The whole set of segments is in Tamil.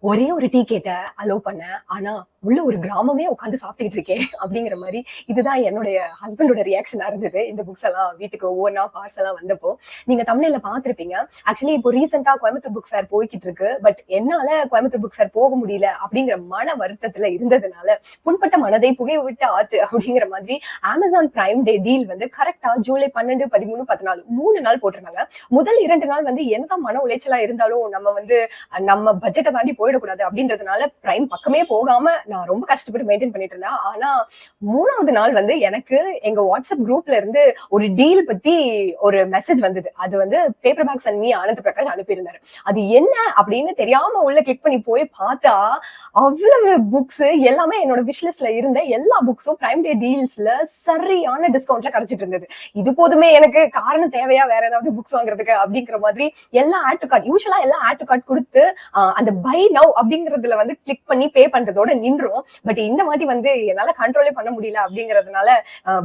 ஒரே ஒரு டீ கேட்டேன், அலோ பண்ணேன். ஆனா, உள்ள ஒரு கிராமமே உட்கார்ந்து சாப்பிட்டுட்டு இருக்கேன் அப்படிங்கிற மாரி, இதுதான் என்னுடைய ஹஸ்பண்டோட ரியாக்ஷனா இருந்தது. இந்த புக்ஸ் எல்லாம் வீட்டுக்கு ஒவ்வொன்னா பார்சலா வந்தப்போ. நீங்க தம்ப்நெயில்ல பார்த்திருப்பீங்க. ஆக்சுவலி இப்போ ரீசென்ட்டா கோயம்புத்தூர் புக் ஃபேர் போய்க்கிட்டு இருக்கு. பட் என்னால கோயம்புத்தூர் புக் ஃபேர் போக முடியல அப்படிங்கிற மன வருத்தத்துல இருந்ததுனால, புண்பட்ட மனதை புகை விட்டு ஆத்து அப்படிங்கிற மாதிரி Amazon பிரைம் டே டீல் வந்து கரெக்ட்டா ஜூலை 12, 13, 14 3 நாள் போட்டிருந்தாங்க. முதல் 2 நாள் வந்து என்னதான் மன உளைச்சலா இருந்தாலும் நம்ம பட்ஜெட்டை தாண்டி போயிடக்கூடாது அப்படின்றதுனால பிரைம் பக்கமே போகாம நான் ரொம்ப கஷ்டப்பட்டு மெயின்டைன் பண்ணிட்டு இருந்தேன். ஆனா 3வது நாள் வந்து எனக்கு எங்க வாட்ஸ்அப் குரூப்ல இருந்து ஒரு டீல் பத்தி ஒரு மெசேஜ் வந்தது. அது வந்து paperbacks and me Anand Prakash அனுப்பியிருந்தாரு. அது என்ன அப்படின்னு தெரியாம உள்ள கிளிக் பண்ணி போய் பார்த்தா அவ்வளவு புக்ஸ் எல்லாமே என்னோட விஷ்லிஸ்ட்ல இருந்த எல்லா புக்ஸும் பிரைம் டே டீல்ஸ்ல சரியான டிஸ்கவுண்ட்ல கிடைச்சிட்டு இருந்தது. இது போதுமே எனக்கு காரணம் தேவையா வேற ஏதாவது புக்ஸ் வாங்குறதுக்கு அப்படிங்கிற மாதிரி எல்லா ஆட் டு கார்ட் யூஸ்வலா எல்லா ஆட் டு கார்ட் கொடுத்து அந்த பை நவ் அப்படிங்கறதுல வந்து கிளிக் பண்ணி பே பண்றதோட நின்றோம். பட் இந்த வாட்டி வந்து என்னால கண்ட்ரோலே பண்ண முடியல அப்படிங்கறதுனால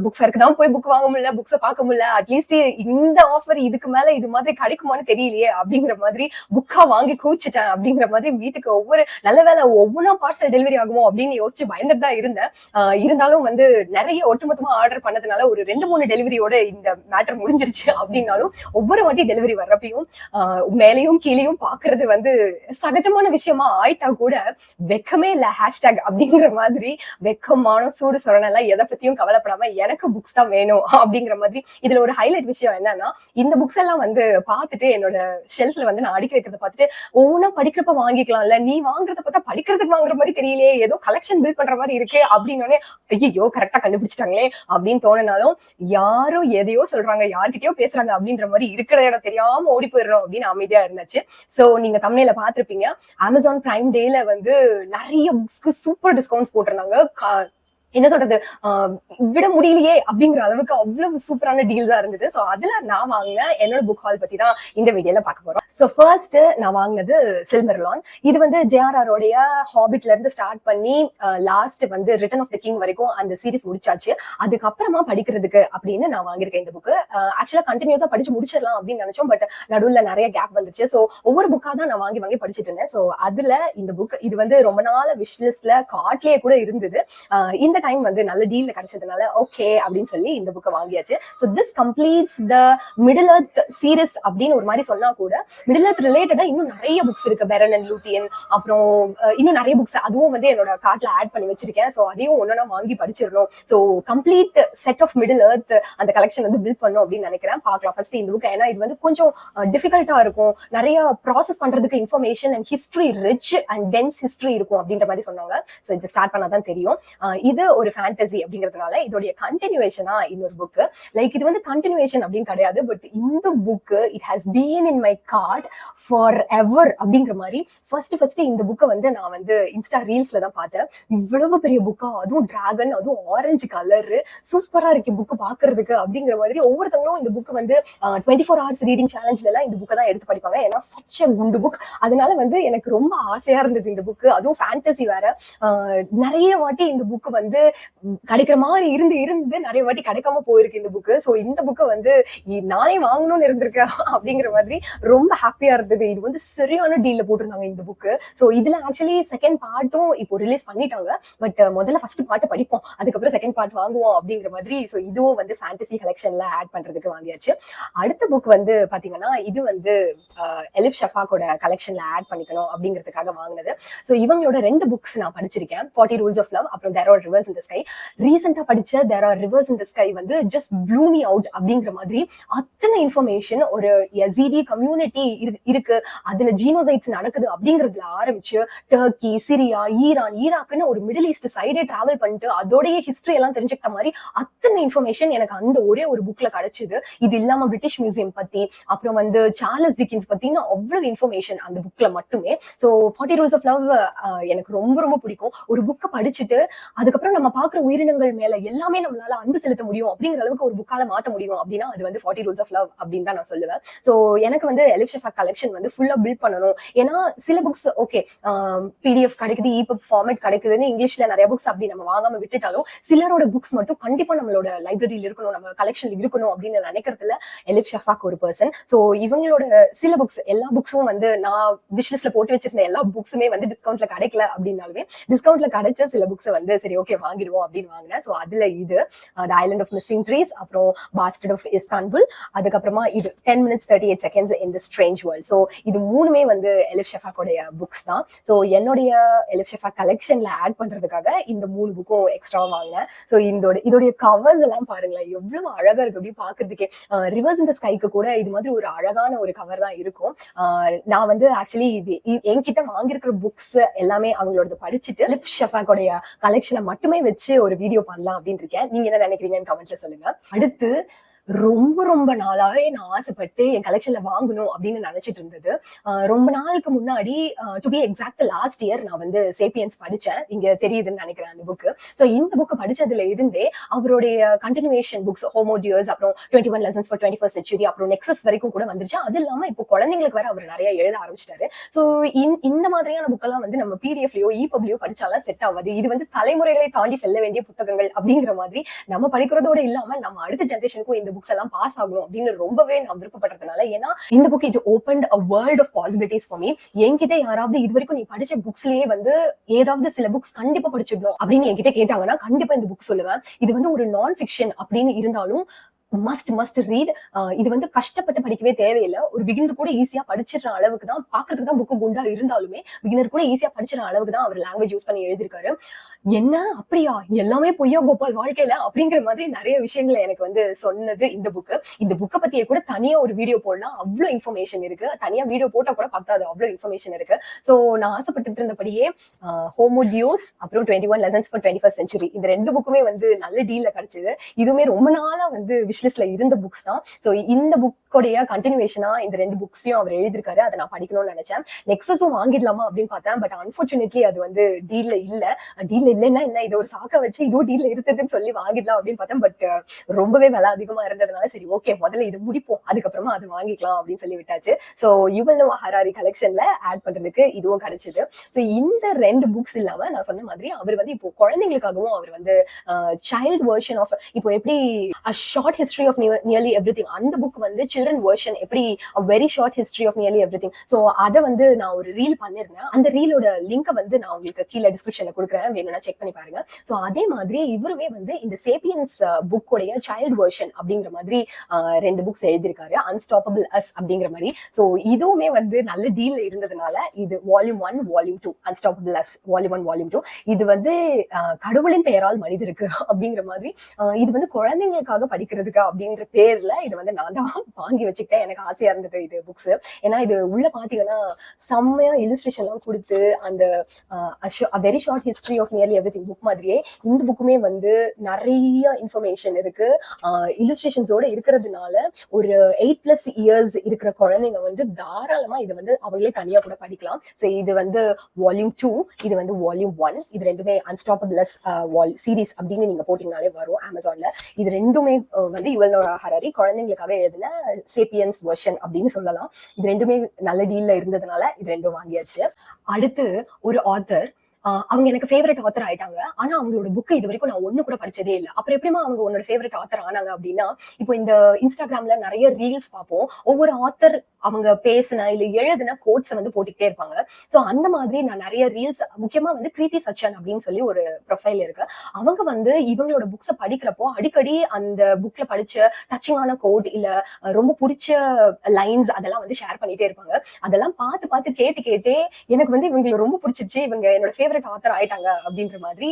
புக் ஃபேருக்கு தான் போய் புக் வாங்க முடியல, புக்ஸை பார்க்க முடியல. அட்லீஸ்ட் இந்த ஆஃபர் இதுக்கு மேல இது மாதிரி கிடைக்குமான்னு தெரியலையே அப்படிங்கிற மாதிரி புக்கா வாங்கி கூச்சிட்டேன் அப்படிங்கிற மாதிரி வீட்டுக்கு நல்ல வேலை ஒவ்வொன்றா பார்சல் டெலிவரி ஆகுமோ அப்படின்னு யோசிச்சு பயந்துட்டு தான் இருந்தேன். இருந்தாலும் வந்து நிறைய ஒட்டுமொத்தமா ஆர்டர் பண்ணதுனால ஒரு 2-3 டெலிவரியோட இந்த மேட்டர் முடிஞ்சிருச்சு. அப்படின்னாலும் ஒவ்வொரு வாட்டி டெலிவரி வர்றப்பையும் மேலையும் கீழையும் பாக்குறது வந்து சகஜமான விஷயமா ஆயிட்டா கூட வெக்கமே இல்ல ஹேஷ்டேக் அப்படிங்கிற மாதிரி வெக்கமான சூடு சொரணெல்லாம் எதை பத்தியும் கவலைப்படாம எனக்கு புக்ஸ் தான் வேணும் அப்படிங்கிற மாதிரி. இதுல ஒரு ஹைலைட் விஷயம் என்னன்னா, இந்த புக்ஸ் எல்லாம் வந்து பார்த்துட்டு என்னோட ஷெல்ஃப்ல வந்து நான் அடுக்கி வைக்கிறத பார்த்துட்டு ஒவ்வொன்னா படிக்கிறப்ப வாங்கிக்கலாம்ல, நீ வாங்குறத பார்த்தா படிக்கிறதுக்கு வாங்குற மாதிரி தெரியலையே, ஏதோ கலெக்ஷன் பில்ட் பண்ற மாதிரி இருக்கு அப்படின்னோடனே ஐயோ கரெக்டா கண்டுபிடிச்சிட்டாங்களே அப்படின்னு தோணினாலும் யாரோ எதையோ சொல்றாங்க, யார்கிட்டயோ பேசுறாங்க அப்படின்ற மாதிரி இருக்கிற இடம் தெரியாம ஓடி போயிடணும் அப்படின்னு அமைதியா இருந்துச்சு. சோ நீங்க தம்ப்நெயில்ல பார்த்திருப்பீங்க. Amazon பிரைம் டேல வந்து நிறைய புக்ஸ்க்கு சூப்பர் டிஸ்கவுண்ட்ஸ் போட்டிருந்தாங்க. என்ன சொல்றது, விட முடியலையே அப்படிங்கிற அளவுக்கு அவ்வளவு சூப்பரான டீல்ஸா இருந்தது. சோ அதுல நான் வாங்கின என்னோட புக் ஹால் பத்தி தான் இந்த வீடியோல பார்க்க போறோம். சோ ஃபர்ஸ்ட் நான் வாங்கினது சில்மர்லான். இது வந்து ஜேஆர்ஆர் உடைய ஹாபிட்ல இருந்து ஸ்டார்ட் பண்ணி லாஸ்ட் வந்து ரிட்டர்ன் ஆஃப் த கிங் வரைக்கும் அந்த சீரிஸ் முடிச்சாச்சு. அதுக்கப்புறமா படிக்கிறதுக்கு அப்படின்னு நான் வாங்கியிருக்கேன் இந்த புக்கு. ஆக்சுவலா கண்டினியூஸா படிச்சு முடிச்சிடலாம் அப்படின்னு நினைச்சோம். பட் நடுவுல நிறைய கேப் வந்துச்சு. சோ ஒவ்வொரு புக்கா தான் நான் வாங்கி வாங்கி படிச்சுட்டு இருந்தேன். சோ அதுல இந்த புக் இது வந்து ரொம்ப நாள் விஷ்லிஸ்ட்ல கார்ட்லயே கூட இருந்தது. இந்த டைம் வந்து நல்ல டீல்ல கிடைச்சதுனால ஓகே அப்படின்னு சொல்லி இந்த புக்கை வாங்கியாச்சு. So this completes the middle earth series அப்படின்னு ஒரு மாதிரி சொன்னா கூட மிடில் எர்த் ரிலேட்டடா இன்னும் நிறைய புக்ஸ் இருக்கு. பெரன் அண்ட் லூத்தியன், அப்புறம் இன்னும் நிறைய புக்ஸ் அதுவும் வந்து என்னோட கார்ட்ல ஆட் பண்ணி வச்சிருக்கேன். ஸோ அதையும் ஒன்னொன்னா வாங்கி படிச்சிடணும். So complete set of Middle Earth அந்த கலெக்ஷன் வந்து பில்ட் பண்ணும் அப்படின்னு நினைக்கிறேன். பார்க்கலாம் ஃபர்ஸ்ட் இந்த புக். ஏன்னா இது வந்து கொஞ்சம் டிஃபிகல்ட்டா இருக்கும், நிறைய ப்ராசஸ் பண்றதுக்கு information and history rich and dense history இருக்கும் அப்படின்ற மாதிரி சொன்னாங்க. ஸோ இது ஸ்டார்ட் பண்ணாதான் தெரியும். இது ஒரு ஃபேண்டசி அப்படிங்கிறதுனால இதோடைய கண்டினியூவேஷனா இன்னொரு புக். லைக் இது வந்து கண்டினியூவேஷன் அப்படின்னு கிடையாது, பட் இந்த book it has been in my card for ever அப்படிங்கிற மாதிரி. ஃபர்ஸ்ட் இந்த புக்கை வந்து நான் வந்து இன்ஸ்டா ரீல்ஸ்ல தான் பார்த்தேன். இவ்வளவு பெரிய புக்கா, அதுவும் டிராகன், அதுவும் ஆரஞ்சு கலர், சூப்பரா இருக்கு புக்கு பாக்குறதுக்கு அப்படிங்கிற மாதிரி. ஒவ்வொருத்தவங்களும் இந்த புக் வந்து 24 hours ரீடிங் சேலஞ்ச்ல எல்லாம் இந்த புக்கை தான் எடுத்து படிப்பாங்க. ஏன்னா சச் எ குண்டு புக். அதனால வந்து எனக்கு ரொம்ப ஆசையா இருந்தது இந்த புக்கு. அதுவும் ஃபேண்டசி வேற. நிறைய வாட்டி இந்த புக் வந்து கிடைக்கிற மாதிரி இருந்து நிறைய வாட்டி கிடைக்காம போயிருக்கு இந்த புக்கு. சோ இந்த புக்கை வந்து நானே வாங்கணும்னு இருந்திருக்கேன் அப்படிங்கிற மாதிரி ரொம்ப ஹாப்பியா இருந்தது. இது வந்து சரியான டீல்ல போட்டிருந்தாங்க இந்த புக்கு. சோ இதுல ஆக்சுவலி செகண்ட் பார்ட்டும் இப்போ ரிலீஸ் பண்ணிட்டாங்க. பட் முதல்ல ஃபர்ஸ்ட் பார்ட் படிப்போம், அதுக்கப்புறம் செகண்ட் பார்ட் வாங்குவோம் அப்படிங்கிற மாதிரி. சோ இதுவும் வந்து ஃபேண்டசி கலெக்ஷன்ல ஆட் பண்றதுக்கு வாங்கியாச்சு. அடுத்த புக் வந்து பாத்தீங்கன்னா இது வந்து எலிஃப் ஷஃபாக்கோட கலெக்ஷன்ல ஆட் பண்ணிக்கணும் அப்படிங்கிறதுக்காக வாங்கினது. சோ இவங்களோட 2 புக்ஸ் நான் படிச்சிருக்கேன். 40 Rules of Love, அப்புறம் There Are Rivers in the Sky. ரீசெண்டா படிச்ச There Are Rivers in the Sky வந்து ஜஸ்ட் ப்ளூ மீ அவுட் அப்படிங்கிற மாதிரி. அத்தனை இன்ஃபர்மேஷன், ஒரு யசீதி கம்யூனிட்டி இருக்கு, அதுல ஜீனோசைட்ஸ் நடக்குது அப்படிங்கிறதுல ஆரம்பிச்சு டர்க்கி, சிரியா, ஈரான், ஈராக்குன்னு ஒரு மிடில் ஈஸ்ட் சைடே டிராவல் பண்ணிட்டு அதோடைய ஹிஸ்டரி எல்லாம் தெரிஞ்சுக்கிட்ட மாதிரி அத்தனை இன்ஃபர்மேஷன் எனக்கு அந்த ஒரே ஒரு புக்ல கிடைச்சது. இது இல்லாம பிரிட்டிஷ் மியூசியம் பத்தி, அப்புறம் வந்து சார்லஸ் டிக்கின்ஸ் பத்தின அவ்வளவு இன்ஃபர்மேஷன் அந்த புக்ல மட்டுமே. ஸோ 40 Rules of Love எனக்கு ரொம்ப ரொம்ப பிடிக்கும். ஒரு புக்கை படிச்சுட்டு அதுக்கப்புறம் நம்ம பாக்குற உயிரினங்கள் மேல எல்லாமே நம்மளால அன்பு செலுத்த முடியும் அப்படிங்கிற அளவுக்கு ஒரு புக்கால மாத்த முடியும் அப்படின்னா அது வந்து 40 ரூல்ஸ் ஆஃப் லவ் அப்படின்னு தான் நான் சொல்லுவேன். சோ எனக்கு வந்து எலிஃப் ஷெஃபாக் கலெக்ஷன் வந்து ஃபுல்லா பில்ட் பண்ணணும். ஏன்னா சில புக்ஸ் ஓகே பிடிஎஃப் கிடைக்குது, இபுக் ஃபார்மேட் கிடைக்குதுன்னு இங்கிலீஷ்ல நிறைய புக்ஸ் அப்படி நம்ம வாங்காம விட்டுட்டாலும் சிலரோட புக்ஸ் மட்டும் கண்டிப்பா நம்மளோட லைப்ரரியில இருக்கணும், நம்ம கலெக்ஷன்ல இருக்கணும் அப்படின்னு நினைக்கிறதுல எலிஃப் ஷெஃபாக் ஒரு பர்சன். சோ இவங்களோட சில புக்ஸ் எல்லா புக்ஸும் வந்து நான் விஷ்லிஸ்ட்ல போட்டு வச்சிருந்த எல்லா புக்ஸுமே வந்து டிஸ்கவுண்ட்ல கிடைக்கல அப்படின்னாலுமே டிஸ்கவுண்ட்ல கிடைச்ச சில புக்ஸ் வந்து சரி ஓகே வாங்கிடுவோம் அப்படின்னு வாங்கினேன். சோ அதுல இது the island of missing trees, அப்புறம் பாஸ்டர்ட் ஆஃப் இஸ்தான்புல், அதுக்கப்புறமா இது 10 minutes 38 seconds in the strange world. So இது மூணுமே வந்து எலிஃப் ஷெஃபாக்கோடைய புக்ஸ் தான். சோ என்னுடைய எலிஃப் ஷெஃபாக் கலெக்ஷன்ல ஆட் பண்றதுக்காக இந்த 3 புக்கும் எக்ஸ்ட்ரா வாங்கினேன். சோ இதோடைய கவர்ஸ் எல்லாம் பாருங்களேன் எவ்வளவு அழகா இருக்கு அப்படி பாக்குறதுக்கே. ரிவர்ஸ் இன் த ஸ்கைக்கு கூட இது மாதிரி ஒரு அழகான ஒரு கவர் தான் இருக்கும். நான் வந்து ஆக்சுவலி இது என்கிட்ட வாங்கியிருக்கிற புக்ஸ் எல்லாமே அவங்களோட படிச்சுட்டு எலிஃப் ஷெஃபாக்கோடைய கலெக்ஷனை மட்டுமே வச்சு ஒரு வீடியோ பண்ணலாம் அப்படின்னு இருக்கேன். நீங்க என்ன நினைக்கிறீங்கன்னு கமெண்ட்ல சொல்லுங்க. அடுத்து ரொம்ப ரொம்ப நாளாவே நான் ஆசைப்பட்டு என் கலெக்ஷன்ல வாங்கணும் அப்படின்னு நினைச்சிட்டு இருந்தது. ரொம்ப நாளுக்கு முன்னாடி to be exact last year நான் வந்து சேப்பியன்ஸ் படிச்சேன். இங்க தெரியுதுன்னு நினைக்கிறேன் அந்த புக்கு. ஸோ இந்த புக்கு படிச்சதுல இருந்தே அவருடைய கண்டினியூவேஷன் புக்ஸ் ஹோமோடியோஸ், அப்புறம் 21 lessons for 21st century, அப்புறம் நெக்ஸஸ் வரைக்கும் கூட வந்துருச்சு. அது இல்லாம இப்போ குழந்தைங்களுக்கு வர அவர் நிறைய எழுத ஆரம்பிச்சிட்டாரு. ஸோ இந்த மாதிரியான புக்கெல்லாம் வந்து நம்ம பிடிஎஃப்லயோ இபப்லயோ படிச்சாலும் செட் ஆகாது. இது வந்து தலைமுறைகளை தாண்டி செல்ல வேண்டிய புத்தகங்கள் அப்படிங்கிற மாதிரி நம்ம படிக்கிறதோட இல்லாம நம்ம அடுத்த ஜெனரேஷனுக்கும் இந்த புக்ஸ் எல்லாம் பாஸ் ஆகணும் அப்படின்னு ரொம்பவே நான் விருப்பப்படுறதுனால, ஏன்னா இந்த book it opened a world of possibilities for me. என்கிட்ட யாராவது இது வரைக்கும் நீ படிச்ச புக்ஸ்லயே வந்து ஏதாவது சில புக்ஸ் கண்டிப்பா படிச்சிடணும் அப்படின்னு என்கிட்ட கேட்டாங்கன்னா கண்டிப்பா இந்த புக் சொல்லுவேன். இது வந்து ஒரு நான் ஃபிக்ஷன் அப்படின்னு இருந்தாலும் மஸ்ட் ரீட். இது வந்து கஷ்டப்பட்டு படிக்கவே தேவையில்லை. ஒரு பிகினர் கூட ஈஸியா படிச்சிடுற அளவுக்கு தான், பாக்குறதுக்கு தான் புக்கு குண்டா இருந்தாலுமே பிகினர் கூட ஈஸியா படிச்சிடுற அளவுக்கு தான் அவர் லாங்குவேஜ் யூஸ் பண்ணி எழுதிருக்காரு. என்ன அப்படியா எல்லாமே பொய்யா கோபால் வாழ்க்கையில அப்படிங்கிற மாதிரி நிறைய விஷயங்களை எனக்கு வந்து சொன்னது இந்த புக்கு. இந்த புக்கை பத்தியே கூட தனியா ஒரு வீடியோ போடலாம், அவ்வளவு இன்ஃபர்மேஷன் இருக்கு. தனியா வீடியோ போட்டா கூட பத்தாது, அவ்வளவு இன்ஃபர்மேஷன் இருக்கு. சோ நான் ஆசைப்பட்டு இருந்தபடியே ஹோமோடியோஸ் அப்புறம் 21 lessons for 21st century இந்த 2 புக்குமே வந்து நல்ல டீல்ல கிடைச்சது. இதுவுமே ரொம்ப நாளா வந்து லிஸ்ட்ல இருந்த புக்ஸ் தான். சோ இந்த புக்கோடைய கண்டினியூவேஷனா இந்த 2 புக்ஸையும் அவர் எழுதிருக்காரு. அதை நான் படிக்கணும்னு நினைச்சேன். நெக்ஸஸும் வாங்கிடலாமா அப்படின்னு பார்த்தேன். பட் அன்பார்ச்சுனேட்லி அது வந்து டீல்ல இல்லைன்னா என்ன இதை ஒரு சாக்க வச்சு இதுவும் டீல்ல இருக்குதுன்னு சொல்லி வாங்கிடலாம் அப்படின்னு பார்த்தேன். பட் ரொம்பவே விலை அதிகமா இருந்ததுனால சரி ஓகே முதல்ல இது முடிப்போம், அதுக்கப்புறமா அது வாங்கிக்கலாம் அப்படின்னு சொல்லி விட்டாச்சு. சோ யுவல் நோவா ஹராரி கலெக்ஷன்ல ஆட் பண்றதுக்கு இதுவும் கிடைச்சது. சோ இந்த 2 புக்ஸ் இல்லாம நான் சொன்ன மாதிரி அவர் வந்து இப்போ குழந்தைங்களுக்காகவும் அவர் வந்து சைல்ட் வெர்ஷன் ஆஃப் இப்போ எப்படி short history of nearly everything அந்த புக் வந்து சில்ட்ரன் வெர்ஷன் எப்படி very short history of nearly everything. So அதை வந்து நான் ஒரு ரீல் பண்ணிருந்தேன். அந்த ரீலோட லிங்கை வந்து நான் உங்களுக்கு கீழே டிஸ்கிரிப்ஷன்ல கொடுக்குறேன், வேணும்னா செக் பண்ணி பாருங்க. சோ அதே மாதிரி இவருமே வந்து இந்த சேப்பியன்ஸ் புக்கோடைய சைல்ட் வெர்ஷன் அப்படிங்கிற மாதிரி 2 புக்ஸ் எழுதியிருக்காரு, அன்ஸ்டாப்பபிள் அஸ் அப்படிங்கிற மாதிரி. சோ இதுவுமே வந்து நல்ல டீல்ல இருந்ததுனால இது volume 1 volume 2 unstoppable as volume 1 volume 2 இது வந்து கடவுளின் பெயரால் மனிதருக்கு அப்படிங்கிற மாதிரி இது வந்து குழந்தைங்களுக்காக படிக்கிறதுக்கு அப்படின்ற பேர்ல இது வந்து நான் தான் வாங்கி வச்சுக்கிட்டேன். எனக்கு ஆசையா இருந்தது இது புக்ஸ். ஏன்னா இது உள்ள பாத்தீங்கன்னா செம்மையா இலிஸ்ட்ரேஷன் எல்லாம் கொடுத்து அந்த very short history of nearly everything book மாதிரியே இந்த புக்குமே வந்து நிறைய இன்ஃபர்மேஷன் இருக்கு. இலிஸ்ட்ரேஷன்ஸோட இருக்கிறதுனால ஒரு 8+ years இருக்கிற குழந்தைங்க வந்து தாராளமா இதை வந்து அவங்களே தனியா கூட படிக்கலாம். ஸோ இது வந்து வால்யூம் 2, இது வந்து வால்யூம் 1. இது ரெண்டுமே அன்ஸ்டாப்பபிள் சீரீஸ் அப்படின்னு நீங்க போட்டீங்கனாலே வரும் அமேசான்ல. இது ரெண்டுமே வந்து யுவல் நோவா ஹராரி குழந்தைங்களுக்காக எழுதின சேப்பியன்ஸ் வெர்ஷன் அப்படின்னு சொல்லலாம். இது ரெண்டுமே நல்ல டீல்ல இருந்ததுனால இது ரெண்டும் வாங்கியாச்சு. அடுத்து ஒரு ஆத்தர், அவங்க எனக்கு ஃபேவரட் ஆத்தர் ஆயிட்டாங்க. ஆனா அவங்களோட புக்கு இது வரைக்கும் நான் ஒண்ணு கூட படிச்சதே இல்லை. அப்புறம் எப்படிமா அவங்க உன்னோட ஃபேவரட் ஆத்தர் ஆனாங்க அப்படின்னா, இப்போ இந்த இன்ஸ்டாகிராம்ல நிறைய ரீல்ஸ் பார்ப்போம். ஒவ்வொரு ஆத்தர் அவங்க பேசின இல்ல எழுதின கோட்ஸ் வந்து போட்டுக்கிட்டே இருப்பாங்க. சோ அந்த மாதிரி நான் நிறைய ரீல்ஸ், முக்கியமா வந்து கிருதி சச்சன் அப்படின்னு சொல்லி ஒரு ப்ரொஃபைல் இருக்கு. அவங்க வந்து இவங்களோட புக்ஸை படிக்கிறப்போ அடிக்கடி அந்த புக்ல படிச்ச டச்சிங்கான கோட் இல்ல ரொம்ப பிடிச்ச லைன்ஸ் அதெல்லாம் வந்து ஷேர் பண்ணிட்டே இருப்பாங்க. அதெல்லாம் பார்த்து கேட்டே எனக்கு வந்து இவங்களுக்கு ரொம்ப பிடிச்சிருச்சு, இவங்க என்னோட ஃபேவரட் ஆத்தர் ஆயிட்டாங்க அப்படின்ற மாதிரி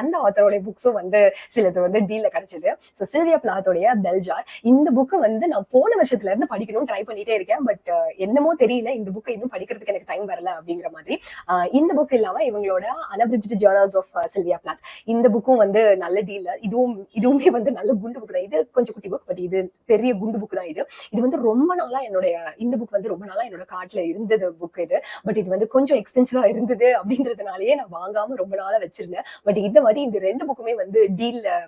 அந்த ஆத்தரோட புக்ஸும் வந்து சிலது வந்து டீல்ல கிடைச்சது. ஸோ சில்வியா பிளாத்தோடைய பெல்ஜார் இந்த புக்கு வந்து நான் போன வருஷத்துல இருந்து படிக்கணும்னு ட்ரை பண்ணிட்டே இருக்கேன். பட் என்னமோ தெரியல, இந்த புக்கை இன்னும் படிக்கிறதுக்கு எனக்கு டைம் வரல அப்படிங்கிற மாதிரி. இந்த புக் இல்லாம இவங்களோட அன்அப்ரிஜ்டு ஜர்னல்ஸ் ஆஃப் சில்வியா பிளாத் இந்த புக்கும் வந்து நல்ல டீல். இதுவுமே வந்து நல்ல குண்டு புக் தான். இது கொஞ்சம் குட்டி புக், பட் இது பெரிய குண்டு புக் தான். இது வந்து ரொம்ப நாளா இந்த புக் வந்து ரொம்ப நாளா என்னோட கார்ட்ல இருந்தது புக் இது. பட் இது வந்து கொஞ்சம் எக்ஸ்பென்சிவா இருந்தது அப்படின்றதுனாலயே அதனாலேயே நான் வாங்காம ரொம்ப நாளா வச்சிருந்தேன். பட் இந்த வாட்டி இந்த 2 புக்குமே வந்து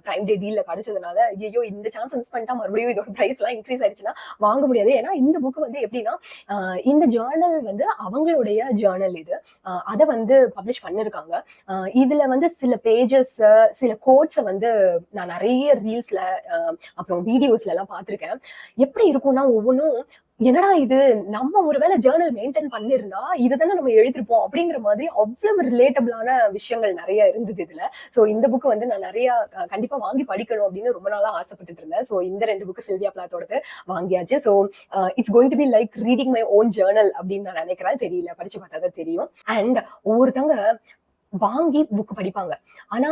பிரைம் டே டீல்ல கிடைச்சதுனால ஐயோ இந்த சான்ஸ் மிஸ் பண்ணிட்டா மறுபடியும் இதோட பிரைஸ் எல்லாம் இன்க்ரீஸ் ஆயிடுச்சுன்னா வாங்க முடியாது. ஏன்னா இந்த புக் வந்து எப்படின்னா இந்த ஜேர்னல் வந்து அவங்களுடைய ஜேர்னல் இது. அதை வந்து பப்ளிஷ் பண்ணிருக்காங்க. இதுல வந்து சில பேஜஸ் சில கோட்ஸை வந்து நான் நிறைய ரீல்ஸ்ல அப்புறம் வீடியோஸ்ல எல்லாம் பார்த்திருக்கேன். எப்படி இருக்கும்னா ஒவ்வொன்றும் என்னடா இது நம்ம ஒருவேளை ஜேர்னல் மெயின்டைன் பண்ணிருந்தா இதுதானே நம்ம எழுதிருப்போம் அப்படிங்கிற மாதிரி அவ்வளவு ரிலேட்டபிளான விஷயங்கள் நிறைய இருந்தது இதுல. சோ இந்த புக் வந்து நான் நிறைய கண்டிப்பா வாங்கி படிக்கணும் அப்படின்னு ரொம்ப நாளா ஆசைப்பட்டுட்டு இருந்தேன். சோ இந்த 2 புக் சில்வியா பிளாத்தோடது வாங்கியாச்சு. So it's going to be like reading my own Journal அப்படின்னு நான் நினைக்கிறேன். தெரியல, படிச்சு பார்த்தா தான் தெரியும். அண்ட் ஒவ்வொருத்தவங்க வாங்கி புக் படிப்பாங்க. ஆனா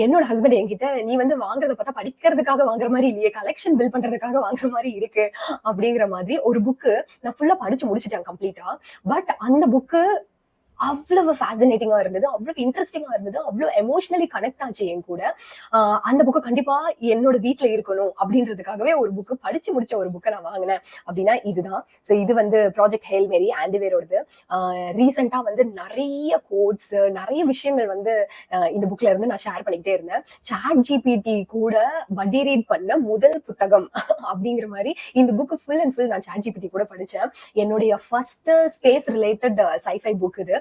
என்னோட ஹஸ்பண்ட் என்கிட்ட நீ வந்து வாங்குறத பார்த்தா படிக்கிறதுக்காக வாங்குற மாதிரி இல்லையே, கலெக்ஷன் பில்ட் பண்றதுக்காக வாங்குற மாதிரி இருக்கு அப்படிங்கிற மாதிரி ஒரு புக்கு நான் ஃபுல்லா படிச்சு முடிச்சிட்டேன் கம்ப்ளீட்டா. பட் அந்த புக்கு அவ்வளவு ஃபேசினேட்டிங்கா இருந்தது, அவ்வளவு இன்ட்ரெஸ்டிங்கா இருந்தது, அவ்வளவு எமோஷனலி கனெக்ட் ஆச்சு என் கூட. அந்த புக்கு கண்டிப்பா என்னோட வீட்டுல இருக்கணும் அப்படின்றதுக்காகவே ஒரு புக்கு படிச்சு முடிச்ச ஒரு புக்கை நான் வாங்கினேன் அப்படின்னா இதுதான். ஸோ இது வந்து ப்ராஜெக்ட் ஹெயில் மேரி ஆண்டிவேரோடது. ரீசெண்டா வந்து நிறைய கோட்ஸ் நிறைய விஷயங்கள் வந்து இந்த புக்ல இருந்து நான் ஷேர் பண்ணிக்கிட்டே இருந்தேன். சாட் ஜிபிடி கூட பட்டி ரீட் பண்ண முதல் புத்தகம் அப்படிங்கிற மாதிரி இந்த புக்கு ஃபுல் அண்ட் ஃபுல் நான் சாட் ஜிபிடி கூட படிச்சேன். என்னுடைய first space related sci-fi book இது.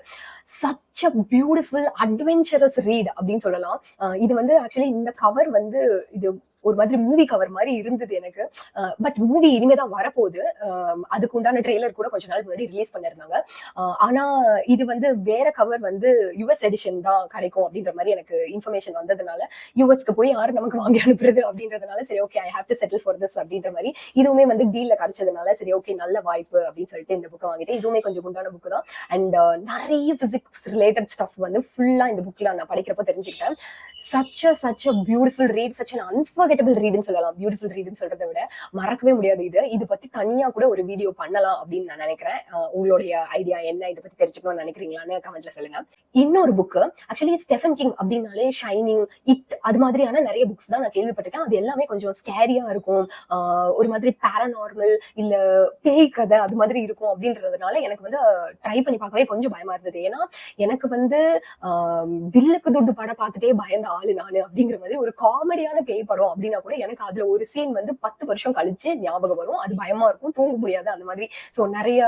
such a beautiful adventurous read அப்படின்னு சொல்லலாம். இது வந்து ஆக்சுவலி இந்த கவர் வந்து இது ஒரு மாதிரி மூவி கவர் மாதிரி இருந்தது எனக்கு. பட் மூவி இனிமேதான் வரப்போகுது. அதுக்கு உண்டான ட்ரெய்லர் கூட கொஞ்ச நாள் முன்னாடி ரிலீஸ் பண்ணிருந்தாங்க. ஆனா இது வந்து வேற கவர் வந்து யுஎஸ் எடிஷன் தான் கிடைக்கும் அப்படின்ற மாதிரி எனக்கு இன்ஃபர்மேஷன் வந்ததுனால யூஎஸ்க்கு போய் யாரும் நமக்கு வாங்கி அனுப்புறது அப்படின்றதுனால சரி okay I have to settle for this அப்படின்ற மாதிரி இதுவுமே வந்து டீல்ல கிடைச்சதுனால சரி ஓகே நல்ல வாய்ப்பு அப்படின்னு சொல்லிட்டு இந்த புக்கை வாங்கிட்டு இதுவுமே கொஞ்சம் குண்டான புக்கு தான். அண்ட் நிறைய பிசிக்ஸ் ரிலேட்டட் ஸ்டஃப் வந்து ஃபுல்லா இந்த புக்ல நான் படிக்கிறப்போ தெரிஞ்சுக்கிட்டேன். such a beautiful read, such an unforgettable readன்னு சொல்லலாம். பியூட்டிஃபுல் ரீட்னு சொல்றதை விட மறக்கவே முடியாது. இது பத்தி தனியா கூட ஒரு வீடியோ பண்ணலாம் அப்படின்னு நான் நினைக்கிறேன். உங்களுடைய ஐடியா என்ன, இதை பத்தி தெரிஞ்சுக்கணும்னு நினைக்கிறீங்களான்னு கமெண்ட்ல சொல்லுங்க. இன்னொரு புக்கு ஆக்சுவலி ஸ்டெஃபன் கிங் அப்படின்னாலே ஷைனிங், இட் அது மாதிரியான நிறைய புக்ஸ் தான் நான் கேள்விப்பட்டிருக்கேன். அது எல்லாமே கொஞ்சம் ஸ்கேரியா இருக்கும், ஒரு மாதிரி பேரநார்மல் இல்ல பேய் கதை அது மாதிரி இருக்கும் அப்படின்றதுனால எனக்கு வந்து ட்ரை பண்ணி பார்க்கவே கொஞ்சம் பயமா இருந்தது. ஏன்னா எனக்கு வந்து தில்லுக்கு துட்டு படம் பார்த்துட்டே பயந்த ஆளு நானு அப்படிங்கிற மாதிரி ஒரு காமெடியான பேய் படம் அப்படின்னா கூட எனக்கு அதுல ஒரு சீன் வந்து 10 வருஷம் கழிச்சு ஞாபகம் வரும். அது பயமா இருக்கும், தூங்க முடியாது அந்த மாதிரி. சோ நிறைய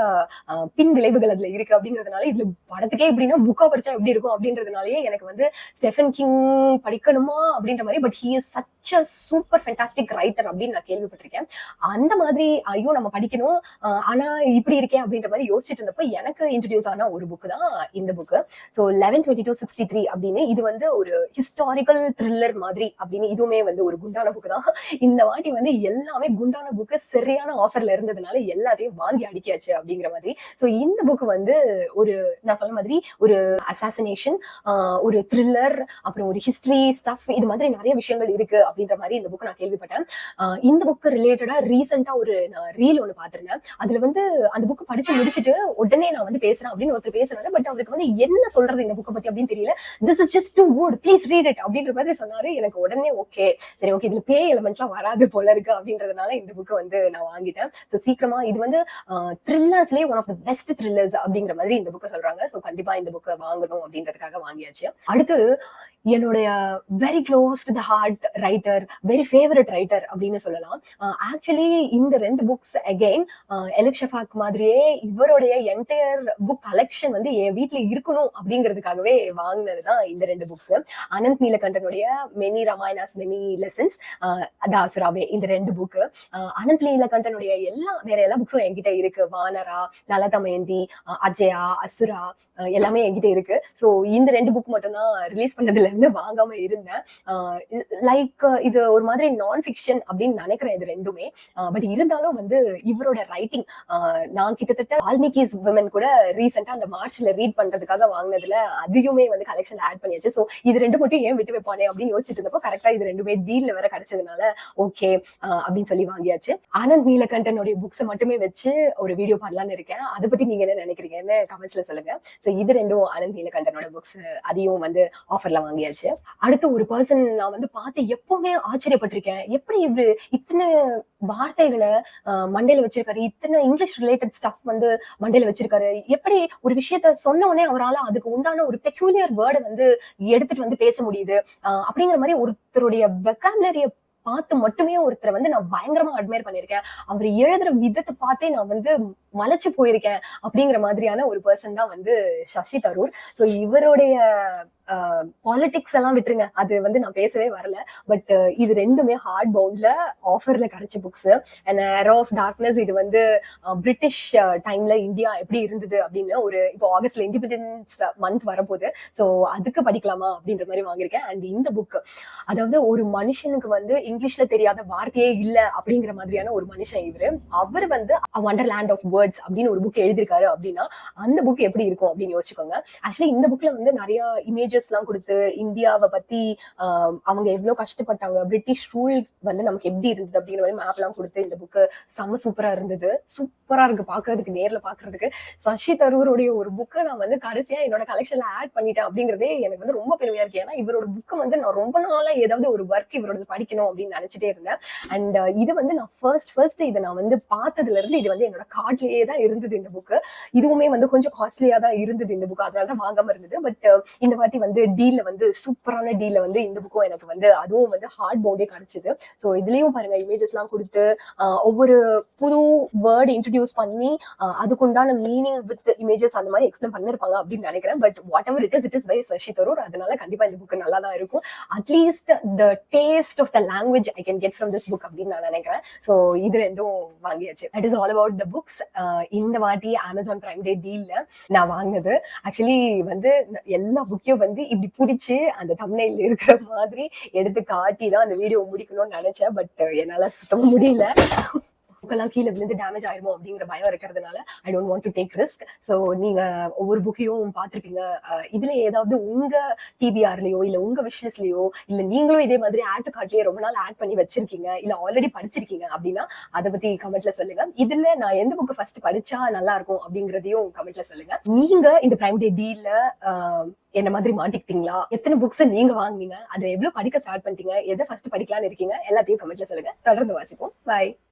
பின் விளைவுகள் அதுல இருக்கு அப்படிங்கிறதுனால இதுல படத்துக்கே எப்படின்னா புக்கா படிச்சா எப்படி இருக்கும் அப்படின்றதுனாலயே எனக்கு வந்து ஸ்டெஃபன் கிங் படிக்கணுமா அப்படின்ற மாதிரி. But he is such a super fantastic writer அப்படின்னு நான் கேள்விப்பட்டிருக்கேன். அந்த மாதிரி ஐயோ நம்ம படிக்கணும் ஆனா இப்படி இருக்கேன் அப்படின்ற மாதிரி யோசிச்சுட்டு இருந்தப்போ எனக்கு இன்ட்ரடியூஸ் ஆன ஒரு புக்கு தான் இந்த புக்கு. ஸோ 11/22/63 அப்படின்னு இது வந்து ஒரு ஹிஸ்டாரிக்கல் த்ரில்லர் மாதிரி அப்படின்னு இதுவுமே வந்து ஒரு குண்டான புக்கு தான். இந்த வாட்டி வந்து எல்லாமே குண்டான புக்கு சரியான ஆஃபர்ல இருந்ததுனால எல்லாத்தையும் வாங்கி அடிக்காச்சு அப்படிங்கிற மாதிரி. ஸோ இந்த புக்கு வந்து ஒரு நான் சொன்ன மாதிரி ஒரு அசாசினேஷன், ஒரு த்ரில்லர், அப்புறம் ஒரு ஹிஸ்டரி ஸ்டஃப், இது மாதிரி நிறைய விஷயங்கள் இருக்கு அப்படின்ற மாதிரி இந்த புக்கு நான் கேள்விப்பட்டேன். இந்த புக்கு ரிலேட்டடா ரீசெண்டா ஒரு ரீல் ஒண்ணு பாத்திருந்தேன். அதுல வந்து அந்த புக்கு படிச்சு முடிச்சுட்டு உடனே நான் வந்து பேசுறேன் அப்படின்னு ஒருத்தர் பேசுறாரு. பட் அவருக்கு வந்து என்ன சொல்றது இந்த புக்கை பத்தி அப்படின்னு தெரியல. This is just too good, please read it அப்படின்ற மாதிரி சொன்னாரு. எனக்கு உடனே ஓகே சரி ஓகே இதுல பேய் எலிமெண்ட்லாம் வராது போல இருக்கு அப்படின்றதுனால இந்த புக்கை வந்து நான் வாங்கிட்டேன். ஸோ சீக்கிரமா இது வந்து த்ரில்லர்ஸ்லேயே one of the best thrillers அப்படிங்கிற மாதிரி இந்த புக்கை சொல்றாங்க. ஸோ கண்டிப்பா இந்த புக்கை வாங்கணும் அப்படின்றதுக்காக வாங்கியாச்சு. அடுத்து என்னுடைய very close to the heart writer, very favourite writer அப்படின்னு சொல்லலாம். ஆக்சுவலி இந்த 2 புக்ஸ் அகெயின் எலிஃப் ஷஃபாக் மாதிரியே இவருடைய என்டையர் புக் கலெக்ஷன் வந்து என் வீட்டுல இருக்கணும் அப்படிங்கிறதுக்காகவே வாங்கினதுதான் இந்த 2 புக்ஸ். அனந்த் நீலகண்டனுடைய மெனி ராமாயணாஸ் மெனி லெசன்ஸ், தாசுராவே இந்த 2 புக்கு. அனந்த் நீலகண்டனுடைய வேற எல்லா புக்ஸும் என்கிட்ட இருக்கு. வானரா, லலதமயந்தி, அஜயா, அசுரா எல்லாமே என்கிட்ட இருக்கு. ஸோ இந்த 2 புக் மட்டும் தான் ரிலீஸ் பண்ணதுல இருந்து வாங்காம இருந்தேன். லைக் இது ஒரு மாதிரி நான் ஃபிக்ஷன் அப்படின்னு நினைக்கிறேன் இது ரெண்டுமே. பட் இருந்தாலும் வந்து இவரோட ரைட்டிங் நான் கிட்டத்தட்ட வால்மீகிஸ் விமன் கூட ரீசெண்டா அந்த மார்ச்ல ரீட் பண்றதுக்காக வாங்கினதுல அதையுமே வந்து கலெக்ஷன் ஆட் பண்ணியாச்சு. ஸோ இது 2 மட்டும் ஏன் விட்டு வைப்பானே அப்படின்னு யோசிச்சுட்டு இருந்தப்போ கரெக்டா இது 2மே டீல்ல வேற கிடைச்சதுனால ஓகே அப்படின்னு சொல்லி வாங்கியாச்சு. ஆனந்த் நீலகண்டனுடைய புக்ஸை மட்டுமே வச்சு ஒரு வீடியோ பண்ணலான்னு இருக்கேன். அதை பத்தி நீங்க என்ன நினைக்கிறீங்கன்னு கமெண்ட்ஸ்ல சொல்லுங்க. ஸோ இது 2ம் ஆனந்த் நீலகண்டனோட புக்ஸ், அதையும் வந்து ஆஃபர்ல வாங்கியாச்சு. அடுத்து ஒரு பர்சன் நான் வந்து பார்த்து எப்போ நானுமே ஆச்சரியப்பட்டிருக்கேன். எப்படி இவரு இத்தனை வார்த்தைகள மண்டையில வச்சிருக்காரு. இத்தனை இங்கிலீஷ் ரிலேட்டட் ஸ்டஃப் வந்து மண்டையில வச்சிருக்காரு. எப்படி ஒரு விஷயத்த சொன்ன உடனே அவரால அதுக்கு உண்டான ஒரு பெக்யூலியர் வேர்ட வந்து எடுத்துட்டு வந்து பேச முடியுது. அப்படிங்கிற மாரி ஒருத்தருடைய வெக்காபுலரிய பார்த்து மட்டுமே ஒருத்தரை வந்து நான் பயங்கரமா அட்மையர் பண்ணியிருக்கேன். அவர் எழுதுற விதத்தை பார்த்தே நான் வந்து மலைச்சு போயிருக்கேன். அப்படிங்கிற மாதிரியான ஒரு பெர்சன் தான் வந்து சசி தரூர். ஸோ இவருடைய பாலிடிக்ஸ் எல்லாம் விட்டுருங்க. அது வந்து நான் பேசவே வரல. பட் இது ரெண்டுமே ஹார்ட் பவுண்ட்ல ஆஃபர்ல கிடைச்ச books. And arrow of darkness இது வந்து பிரிட்டிஷ் டைம்ல இந்தியா எப்படி இருந்தது அப்படின்னு ஒரு இப்போ ஆகஸ்ட்ல இண்டிபெண்டன்ஸ் மந்த் வரப்போகுது. ஸோ அதுக்கு படிக்கலாமா அப்படின்ற மாதிரி வாங்கியிருக்கேன். அண்ட் இந்த புக் அதாவது ஒரு மனுஷனுக்கு வந்து இங்கிலீஷ்ல தெரியாத வார்த்தையே இல்ல அப்படிங்கிற மாதிரியான ஒரு மனுஷன் இவரு. அவர் வந்து வண்டர்லேண்ட் ஆஃப் வேர்ட்ஸ் அப்படின்னு ஒரு புக் எழுதியிருக்காரு அப்படின்னா அந்த புக் எப்படி இருக்கும் அப்படின்னு யோசிச்சுக்கோங்க. ஆக்சுவலி இந்த புக்ல வந்து நிறைய இமேஜஸ் எல்லாம் கொடுத்து இந்தியாவை பத்தி அவங்க எவ்வளவு கஷ்டப்பட்டாங்க, பிரிட்டிஷ் ரூல் வந்து நமக்கு எப்படி இருந்தது அப்படிங்கிற மாதிரி மேப் எல்லாம் கொடுத்து இந்த புக்கு செம்ம சூப்பரா இருந்தது. சூப்பரா இருக்கு பாக்குறதுக்கு, நேர்ல பாக்குறதுக்கு. சசி தரூருடைய ஒரு புக்கை நான் வந்து கடைசியா என்னோட கலெக்ஷன்ல ஆட் பண்ணிட்டேன் அப்படிங்கறதே எனக்கு வந்து ரொம்ப பெருமையா இருக்கு. ஏன்னா இவரோட புக்கு வந்து நான் ரொம்ப நாளா ஏதாவது ஒரு ஒர்க் இவரோட படிக்கணும் அப்படின்னு நினைச்சிட்டே இருந்தேன். அண்ட் இது வந்து நான் ஃபர்ஸ்ட் இதை நான் வந்து பார்த்ததுல இருந்து இது வந்து என்னோட கார்ட்லயே தான் இருந்தது இந்த புக்கு. இதுவுமே வந்து கொஞ்சம் காஸ்ட்லியா தான் இருந்தது இந்த புக், அதனாலதான் வாங்காம இருந்தது. பட் இந்த வாட்டி வந்து டீல்ல வந்து சூப்பரான டீல்ல வந்து இந்த புக்கும் எனக்கு வந்து அதுவும் வந்து ஹார்ட் பவுண்டே கிடைச்சது. ஸோ இதுலயும் பாருங்க இமேஜஸ் எல்லாம் கொடுத்து ஒவ்வொரு புது வேர்டு இன்ட்ரடியூஸ் பண்ணி அதுக்குண்டான மீனிங் வித் இமேஜஸ் அந்த மாதிரி எக்ஸ்பிளைன் பண்ணிருப்பாங்க அப்படின்னு நினைக்கிறேன். But whatever it is by Shashi Tharoor. அதனால கண்டிப்பா இந்த புக் நல்லா தான் இருக்கும். At least the taste of the language I can get from this book அப்படின்னு நான் நினைக்கிறேன். ஸோ இது ரெண்டும் வாங்கியாச்சு. That is all about the books. இந்த வாட்டி அமேசான் பிரைம் டே டீல்ல நான் வாங்கினது. ஆக்சுவலி வந்து எல்லா புக்கையும் வந்து இப்படி பிடிச்சி அந்த தம்ப்நெயில் இருக்கிற மாதிரி எடுத்து காட்டி தான் அந்த வீடியோ முடிக்கணும்னு நினைச்சேன். பட் என்னால சுத்தமா முடியல. புக்கெல்லாம் கீழே விழுந்து டேமேஜ் ஆயிருமோ அப்படிங்கிற பயம் இருக்கிறதுனால I don't want to take risk. So நீங்க ஒவ்வொரு புக்கையும் பார்த்துருப்பீங்க. இதுல ஏதாவது உங்க டிபிஆர்லயோ இல்ல உங்க விஷ்லிஸ்ட்லயோ இல்ல நீங்களும் இதே மாதிரி ஆட் டு கார்ட்லயே ரொம்ப நாள் ஆட் பண்ணி வச்சிருக்கீங்க இல்ல ஆல்ரெடி படிச்சிருக்கீங்க அப்படின்னா அதை பத்தி கமெண்ட்ல சொல்லுங்க. இதுல நான் எந்த புக்கு ஃபர்ஸ்ட் படிச்சா நல்லா இருக்கும் அப்படிங்கறதையும் கமெண்ட்ல சொல்லுங்க. நீங்க இந்த பிரைம் டே டீல்ல என்ன மாதிரி மாட்டிக்கிட்டீங்களா? எத்தனை புக்ஸ் நீங்க வாங்குனீங்க? அதை எவ்வளவு படிக்க ஸ்டார்ட் பண்ணிட்டீங்க? எதை ஃபர்ஸ்ட் படிக்கலாம்னு இருக்கீங்க? எல்லாத்தையும் கமெண்ட்ல சொல்லுங்க. தொடர்ந்து வாசிப்போம். பாய்.